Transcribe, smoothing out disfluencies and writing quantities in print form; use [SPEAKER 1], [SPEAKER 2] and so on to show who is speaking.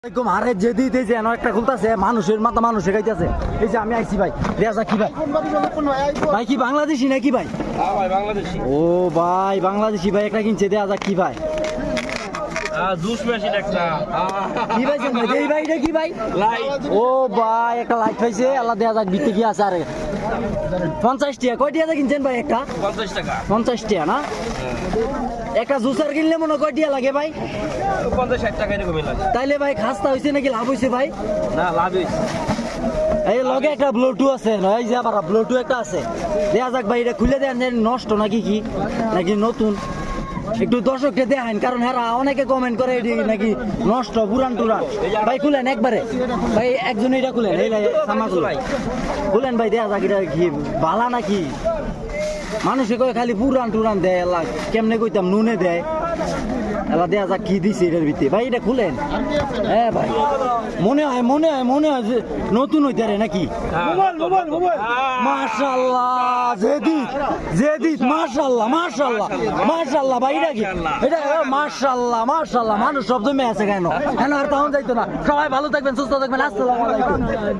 [SPEAKER 1] হারে যে দিতে যে একটা খুলতাছে মানুষের মাথা মানুষে খাইতেছে। এই যে আমি আইছি ভাই, দেয়া যাক কি ভাই? ভাই কি বাংলাদেশি নাকি ভাই?
[SPEAKER 2] ভাই বাংলাদেশি।
[SPEAKER 1] ও ভাই বাংলাদেশি ভাই একটা কিনছে, দেয়া যাক কি ভাই?
[SPEAKER 2] জুস মেশিন একটা।
[SPEAKER 1] কি ভাই ভাই? এই ভাই এটা কি ভাই?
[SPEAKER 2] লাইট।
[SPEAKER 1] ও ভাই একটা লাইট পাইছে, আল্লাহ দেয়া যাক ভিতরে কি আছে। আরে 50 টাকা কয় টাকা কিনছেন ভাই? একটা
[SPEAKER 2] 50 টাকা।
[SPEAKER 1] 50 টাকা না? একটা জুসার কিনলে মনে কয় টাকা লাগে ভাই?
[SPEAKER 2] 50-60 টাকা এরকমই লাগে।
[SPEAKER 1] তাইলে ভাই খাস্তা হইছে নাকি লাভ হইছে ভাই?
[SPEAKER 2] না লাভ হইছে।
[SPEAKER 1] এই লগে একটা ব্লুটুথ আছে, এই যে আবার ব্লুটুথ একটা আছে। দেয়া যাক ভাই, এটা খুলে দেন নষ্ট নাকি কি নাকি নতুন? একটু দর্শককে দেখান, কারণ হ্যাঁ অনেকে কমেন্ট করে এটি নাকি নষ্ট পুরান টুরান। ভাই খুলেন একবারে ভাই, একজন এটা খুলেন, এই সামা খুলেন ভাই, দেয়া যাক এটা কি বালা নাকি? মানুষে কয় খালি পুরান টুরান দেয়, এলা কেমনে কইতাম নুনে দেয়। এলা দেয়া যাক কি দিছে এটার ভিতরে ভাই, এটা খুলেন। হ্যাঁ ভাই মনে হয় যে নতুন হইতে পারে নাকি? মাশাআল্লাহ জেদিত মাশাআল্লাহ ভাই, এটা কি? এটা মাশাআল্লাহ মানুষ সব জমে আছে কেন? কেন আর তখন যাইতো না? সবাই ভালো থাকবেন, সুস্থ থাকবেন, আসসালামু আলাইকুম।